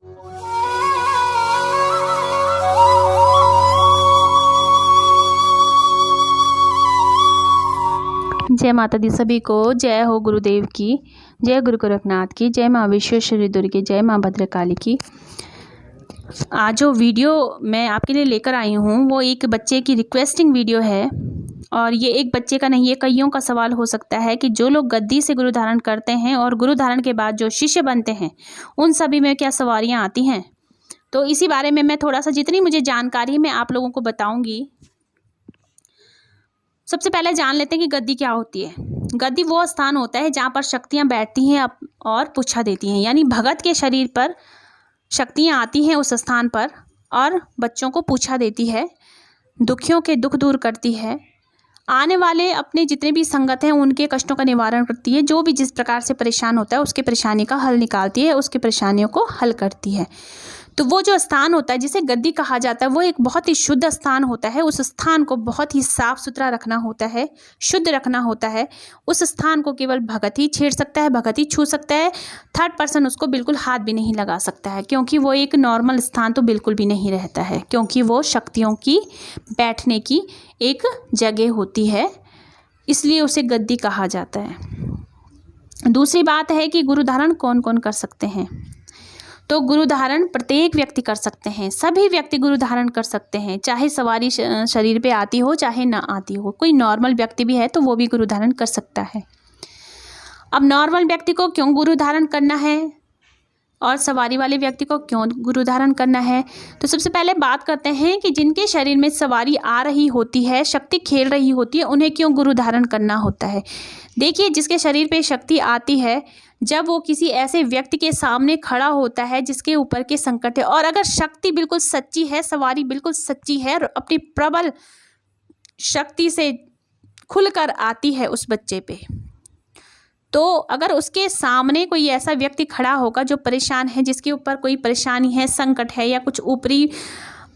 जय माता दी सभी को। जय हो गुरुदेव की, जय गुरु गोरखनाथ की, जय माँ विश्वेश्वरी दुर्गे, जय माँ भद्रकाली की। आज जो वीडियो मैं आपके लिए लेकर आई हूँ वो एक बच्चे की रिक्वेस्टिंग वीडियो है। और ये एक बच्चे का नहीं, ये कईयों का सवाल हो सकता है कि जो लोग गद्दी से गुरु धारण करते हैं और गुरु धारण के बाद जो शिष्य बनते हैं उन सभी में क्या सवारियाँ आती हैं। तो इसी बारे में मैं थोड़ा सा जितनी मुझे जानकारी मैं आप लोगों को बताऊंगी। सबसे पहले जान लेते हैं कि गद्दी क्या होती है। गद्दी वो स्थान होता है जहाँ पर शक्तियाँ बैठती हैं और पूछा देती हैं, यानी भगत के शरीर पर शक्तियाँ आती हैं उस स्थान पर और बच्चों को पूछा देती है, दुखियों के दुख दूर करती है, आने वाले अपने जितने भी संगत हैं उनके कष्टों का निवारण करती है, जो भी जिस प्रकार से परेशान होता है उसके परेशानी का हल निकालती है, उसकी परेशानियों को हल करती है। तो वो जो स्थान होता है जिसे गद्दी कहा जाता है वो एक बहुत ही शुद्ध स्थान होता है। उस स्थान को बहुत ही साफ सुथरा रखना होता है, शुद्ध रखना होता है। उस स्थान को केवल भगत ही छेड़ सकता है, भगत ही छू सकता है। थर्ड पर्सन उसको बिल्कुल हाथ भी नहीं लगा सकता है, क्योंकि वो एक नॉर्मल स्थान तो बिल्कुल भी नहीं रहता है, क्योंकि वो शक्तियों की बैठने की एक जगह होती है, इसलिए उसे गद्दी कहा जाता है। दूसरी बात है कि गुरु धारण कौन कौन कर सकते हैं। तो गुरु धारण प्रत्येक व्यक्ति कर सकते हैं, सभी व्यक्ति गुरु धारण कर सकते हैं, चाहे सवारी शरीर पे आती हो चाहे ना आती हो। कोई नॉर्मल व्यक्ति भी है तो वो भी गुरु धारण कर सकता है। अब नॉर्मल व्यक्ति को क्यों गुरु धारण करना है और सवारी वाले व्यक्ति को क्यों गुरु धारण करना है, तो सबसे पहले बात करते हैं कि जिनके शरीर में सवारी आ रही होती है, शक्ति खेल रही होती है, उन्हें क्यों गुरु धारण करना होता है। देखिए, जिसके शरीर पे शक्ति आती है, जब वो किसी ऐसे व्यक्ति के सामने खड़ा होता है जिसके ऊपर के संकट है, और अगर शक्ति बिल्कुल सच्ची है, सवारी बिल्कुल सच्ची है और अपनी प्रबल शक्ति से खुलकर आती है उस बच्चे पे, तो अगर उसके सामने कोई ऐसा व्यक्ति खड़ा होगा जो परेशान है, जिसके ऊपर कोई परेशानी है, संकट है या कुछ ऊपरी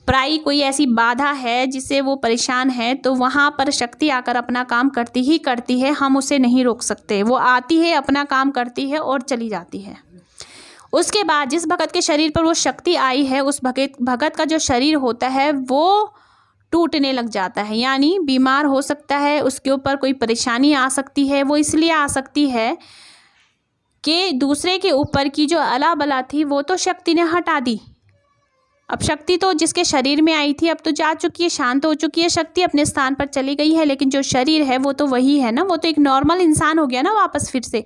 प्राई कोई ऐसी बाधा है जिससे वो परेशान है, तो वहाँ पर शक्ति आकर अपना काम करती ही करती है। हम उसे नहीं रोक सकते, वो आती है, अपना काम करती है और चली जाती है। उसके बाद जिस भगत के शरीर पर वो शक्ति आई है, उस भगत का जो शरीर होता है वो टूटने लग जाता है, यानी बीमार हो सकता है, उसके ऊपर कोई परेशानी आ सकती है। वो इसलिए आ सकती है कि दूसरे के ऊपर की जो अला बला थी वो तो शक्ति ने हटा दी। अब शक्ति तो जिसके शरीर में आई थी अब तो जा चुकी है, शांत हो चुकी है, शक्ति अपने स्थान पर चली गई है, लेकिन जो शरीर है वो तो वही है ना, वो तो एक नॉर्मल इंसान हो गया ना वापस फिर से।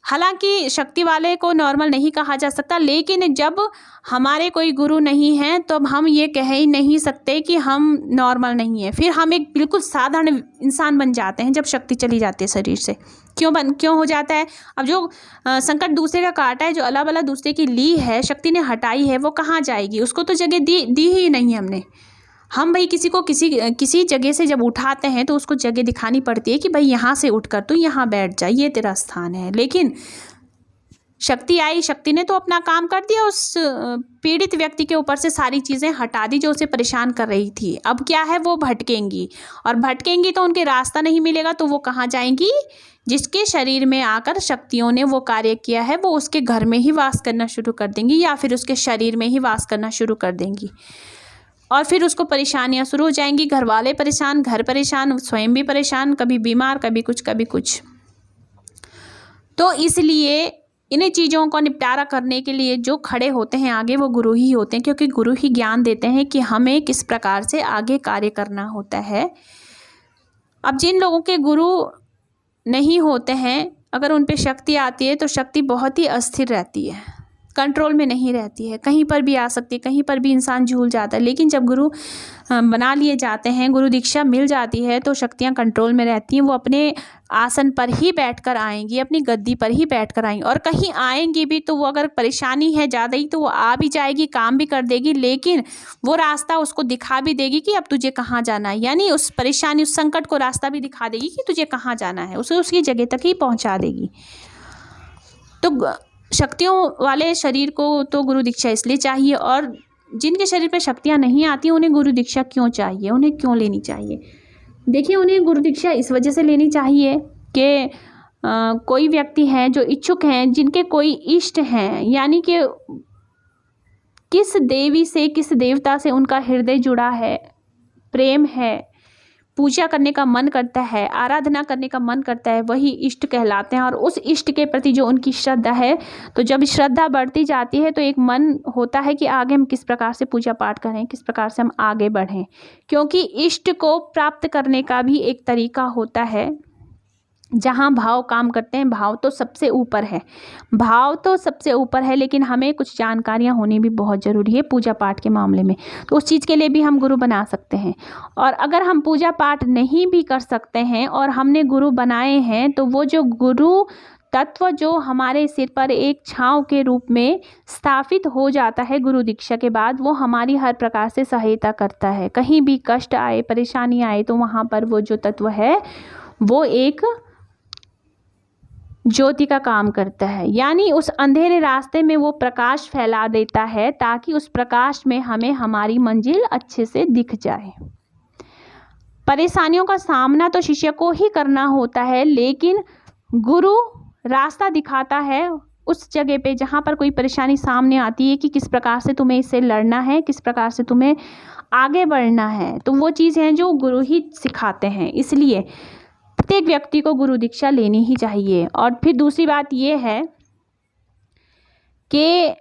हालांकि शक्ति वाले को नॉर्मल नहीं कहा जा सकता, लेकिन जब हमारे कोई गुरु नहीं है तो अब हम ये कह ही नहीं सकते कि हम नॉर्मल नहीं है, फिर हम एक बिल्कुल साधारण इंसान बन जाते हैं जब शक्ति चली जाती है शरीर से। क्यों हो जाता है। अब जो संकट दूसरे का काटा है, जो अला बला दूसरे की ली है, शक्ति ने हटाई है, वो कहाँ जाएगी, उसको तो जगह दी ही नहीं हमने। हम भाई किसी को किसी जगह से जब उठाते हैं तो उसको जगह दिखानी पड़ती है कि भाई यहाँ से उठकर तू यहाँ बैठ जा, ये तेरा स्थान है। लेकिन शक्ति आई, शक्ति ने तो अपना काम कर दिया, उस पीड़ित व्यक्ति के ऊपर से सारी चीज़ें हटा दी जो उसे परेशान कर रही थी। अब क्या है, वो भटकेंगी, और भटकेंगी तो उनके रास्ता नहीं मिलेगा, तो वो कहाँ जाएंगी, जिसके शरीर में आकर शक्तियों ने वो कार्य किया है वो उसके घर में ही वास करना शुरू कर देंगी, या फिर उसके शरीर में ही वास करना शुरू कर देंगी। और फिर उसको परेशानियां शुरू हो जाएंगी, घर वाले परेशान, घर परेशान, स्वयं भी परेशान, कभी बीमार, कभी कुछ कभी कुछ। तो इसलिए इन चीज़ों को निपटारा करने के लिए जो खड़े होते हैं आगे वो गुरु ही होते हैं, क्योंकि गुरु ही ज्ञान देते हैं कि हमें किस प्रकार से आगे कार्य करना होता है। अब जिन लोगों के गुरु नहीं होते हैं, अगर उन पे शक्ति आती है तो शक्ति बहुत ही अस्थिर रहती है, कंट्रोल में नहीं रहती है, कहीं पर भी आ सकती है, कहीं पर भी इंसान झूल जाता है। लेकिन जब गुरु बना लिए जाते हैं, गुरु दीक्षा मिल जाती है, तो शक्तियाँ कंट्रोल में रहती हैं। वो अपने आसन पर ही बैठकर आएंगी, अपनी गद्दी पर ही बैठकर आएंगी, और कहीं आएंगी भी तो वो अगर परेशानी है ज़्यादा ही तो वो आ भी जाएगी, काम भी कर देगी, लेकिन वो रास्ता उसको दिखा भी देगी कि अब तुझे कहाँ जाना है, यानी उस परेशानी, उस संकट को रास्ता भी दिखा देगी कि तुझे कहाँ जाना है, उसे उसकी जगह तक ही पहुँचा देगी। तो शक्तियों वाले शरीर को तो गुरु दीक्षा इसलिए चाहिए, और जिनके शरीर पे शक्तियाँ नहीं आती उन्हें गुरु दीक्षा क्यों चाहिए, उन्हें क्यों लेनी चाहिए। देखिए, उन्हें गुरु दीक्षा इस वजह से लेनी चाहिए कि कोई व्यक्ति हैं जो इच्छुक हैं, जिनके कोई इष्ट हैं, यानी कि किस देवी से, किस देवता से उनका हृदय जुड़ा है, प्रेम है, पूजा करने का मन करता है, आराधना करने का मन करता है, वही इष्ट कहलाते हैं। और उस इष्ट के प्रति जो उनकी श्रद्धा है, तो जब श्रद्धा बढ़ती जाती है तो एक मन होता है कि आगे हम किस प्रकार से पूजा पाठ करें, किस प्रकार से हम आगे बढ़ें, क्योंकि इष्ट को प्राप्त करने का भी एक तरीका होता है जहाँ भाव काम करते हैं। भाव तो सबसे ऊपर है, भाव तो सबसे ऊपर है, लेकिन हमें कुछ जानकारियाँ होनी भी बहुत ज़रूरी है पूजा पाठ के मामले में। तो उस चीज़ के लिए भी हम गुरु बना सकते हैं। और अगर हम पूजा पाठ नहीं भी कर सकते हैं और हमने गुरु बनाए हैं, तो वो जो गुरु तत्व जो हमारे सिर पर एक छांव के रूप में स्थापित हो जाता है गुरु दीक्षा के बाद, वो हमारी हर प्रकार से सहायता करता है। कहीं भी कष्ट आए, परेशानी आए, तो वहाँ पर वो जो तत्व है वो एक ज्योति का काम करता है, यानी उस अंधेरे रास्ते में वो प्रकाश फैला देता है, ताकि उस प्रकाश में हमें हमारी मंजिल अच्छे से दिख जाए। परेशानियों का सामना तो शिष्य को ही करना होता है, लेकिन गुरु रास्ता दिखाता है उस जगह पे जहाँ पर कोई परेशानी सामने आती है कि किस प्रकार से तुम्हें इससे लड़ना है, किस प्रकार से तुम्हें आगे बढ़ना है। तो वो चीज़ है जो गुरु ही सिखाते हैं। इसलिए प्रत्येक व्यक्ति को गुरु दीक्षा लेनी ही चाहिए। और फिर दूसरी बात ये है कि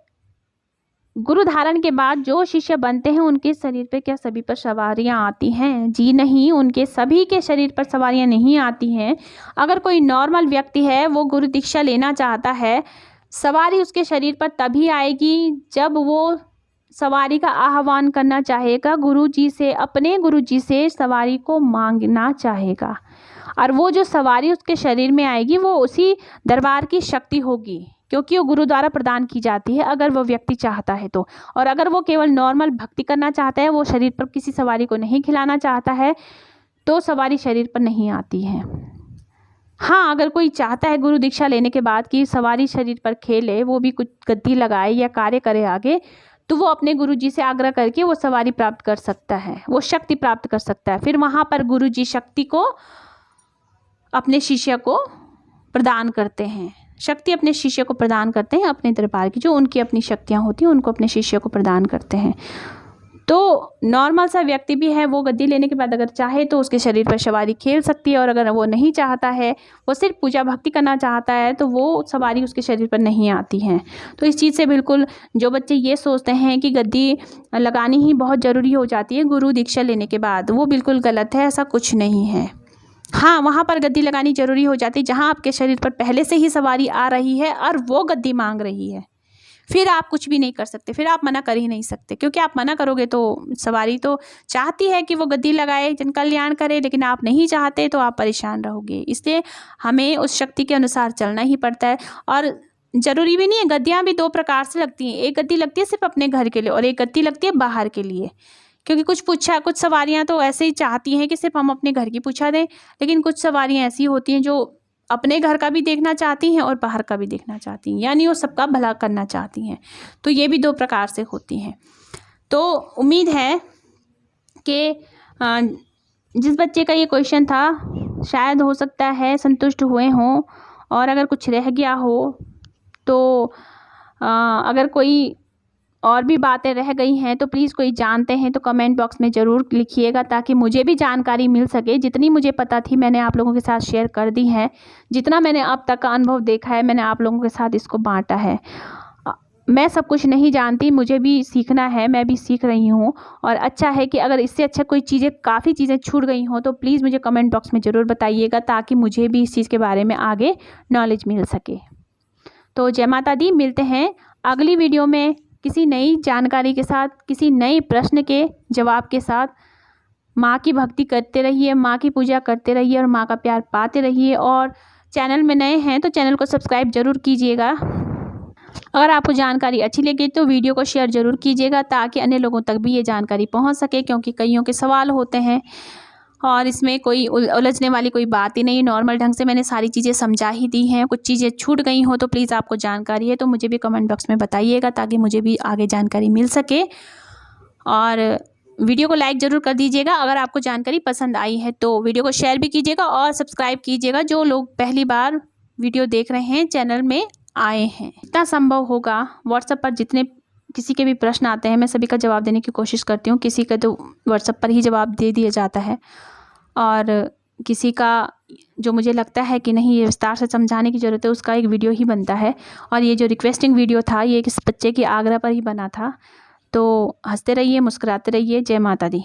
गुरु धारण के बाद जो शिष्य बनते हैं, उनके शरीर पे क्या सभी पर सवारियां आती हैं? जी नहीं, उनके सभी के शरीर पर सवारियां नहीं आती हैं। अगर कोई नॉर्मल व्यक्ति है, वो गुरु दीक्षा लेना चाहता है, सवारी उसके शरीर पर तभी आएगी जब वो सवारी का आह्वान करना चाहेगा गुरु जी से, अपने गुरु जी से सवारी को मांगना चाहेगा। और वो जो सवारी उसके शरीर में आएगी, वो उसी दरबार की शक्ति होगी, क्योंकि वो गुरु द्वारा प्रदान की जाती है, अगर वो व्यक्ति चाहता है तो। और अगर वो केवल नॉर्मल भक्ति करना चाहता है, वो शरीर पर किसी सवारी को नहीं खिलाना चाहता है, तो सवारी शरीर पर नहीं आती है। हाँ, अगर कोई चाहता है गुरु दीक्षा लेने के बाद कि सवारी शरीर पर खेले, वो भी कुछ गद्दी लगाए या कार्य करे आगे, तो वो अपने गुरु जी से आग्रह करके वो सवारी प्राप्त कर सकता है, वो शक्ति प्राप्त कर सकता है। फिर वहाँ पर गुरु जी शक्ति को अपने शिष्य को प्रदान करते हैं, शक्ति अपने शिष्य को प्रदान करते हैं, अपने दरबार की जो उनकी अपनी शक्तियाँ होती हैं उनको अपने शिष्य को प्रदान करते हैं। तो नॉर्मल सा व्यक्ति भी है, वो गद्दी लेने के बाद अगर चाहे तो उसके शरीर पर सवारी खेल सकती है, और अगर वो नहीं चाहता है, वो सिर्फ पूजा भक्ति करना चाहता है, तो वो सवारी उसके शरीर पर नहीं आती है। तो इस चीज़ से बिल्कुल जो बच्चे ये सोचते हैं कि गद्दी लगानी ही बहुत ज़रूरी हो जाती है गुरु दीक्षा लेने के बाद, वो बिल्कुल गलत है, ऐसा कुछ नहीं है। हाँ, वहाँ पर गद्दी लगानी ज़रूरी हो जाती है जहाँ आपके शरीर पर पहले से ही सवारी आ रही है और वो गद्दी मांग रही है। फिर आप कुछ भी नहीं कर सकते, फिर आप मना कर ही नहीं सकते, क्योंकि आप मना करोगे तो सवारी तो चाहती है कि वो गद्दी लगाए, जन कल्याण करे, लेकिन आप नहीं चाहते तो आप परेशान रहोगे। इसलिए हमें उस शक्ति के अनुसार चलना ही पड़ता है। और ज़रूरी भी नहीं है, गद्दियाँ भी दो प्रकार से लगती हैं। एक गद्दी लगती है सिर्फ अपने घर के लिए, और एक गद्दी लगती है बाहर के लिए। क्योंकि कुछ सवारियाँ तो ऐसे ही चाहती हैं कि सिर्फ हम अपने घर की पूछा दें, लेकिन कुछ सवारियाँ ऐसी होती हैं जो अपने घर का भी देखना चाहती हैं और बाहर का भी देखना चाहती हैं, यानी वो सबका भला करना चाहती हैं। तो ये भी दो प्रकार से होती हैं। तो उम्मीद है कि जिस बच्चे का ये क्वेश्चन था, शायद हो सकता है संतुष्ट हुए हों, और अगर कुछ रह गया हो तो अगर कोई और भी बातें रह गई हैं तो प्लीज़ कोई जानते हैं तो कमेंट बॉक्स में ज़रूर लिखिएगा, ताकि मुझे भी जानकारी मिल सके। जितनी मुझे पता थी मैंने आप लोगों के साथ शेयर कर दी है, जितना मैंने अब तक का अनुभव देखा है मैंने आप लोगों के साथ इसको बांटा है। मैं सब कुछ नहीं जानती, मुझे भी सीखना है, मैं भी सीख रही हूँ। और अच्छा है कि अगर इससे अच्छा कोई चीज़ें, काफ़ी चीज़ें छूट गई हों तो प्लीज़ मुझे कमेंट बॉक्स में ज़रूर बताइएगा, ताकि मुझे भी इस चीज़ के बारे में आगे नॉलेज मिल सके। तो जय माता दी, मिलते हैं अगली वीडियो में किसी नई जानकारी के साथ, किसी नए प्रश्न के जवाब के साथ। माँ की भक्ति करते रहिए, माँ की पूजा करते रहिए और माँ का प्यार पाते रहिए। और चैनल में नए हैं तो चैनल को सब्सक्राइब ज़रूर कीजिएगा। अगर आपको जानकारी अच्छी लगी तो वीडियो को शेयर ज़रूर कीजिएगा, ताकि अन्य लोगों तक भी ये जानकारी पहुँच सके, क्योंकि कईयों के सवाल होते हैं और इसमें कोई उलझने वाली कोई बात ही नहीं। नॉर्मल ढंग से मैंने सारी चीज़ें समझा ही दी हैं। कुछ चीज़ें छूट गई हो तो प्लीज़ आपको जानकारी है तो मुझे भी कमेंट बॉक्स में बताइएगा, ताकि मुझे भी आगे जानकारी मिल सके। और वीडियो को लाइक ज़रूर कर दीजिएगा अगर आपको जानकारी पसंद आई है तो। वीडियो को शेयर भी कीजिएगा और सब्सक्राइब कीजिएगा जो लोग पहली बार वीडियो देख रहे हैं चैनल में आए हैं। जितना संभव होगा व्हाट्सएप पर जितने किसी के भी प्रश्न आते हैं मैं सभी का जवाब देने की कोशिश करती हूँ। किसी का तो व्हाट्सएप पर ही जवाब दे दिया जाता है और किसी का जो मुझे लगता है कि नहीं ये विस्तार से समझाने की ज़रूरत है उसका एक वीडियो ही बनता है। और ये जो रिक्वेस्टिंग वीडियो था ये किस बच्चे के आग्रह पर ही बना था। तो हंसते रहिए, मुस्कुराते रहिए। जय माता दी।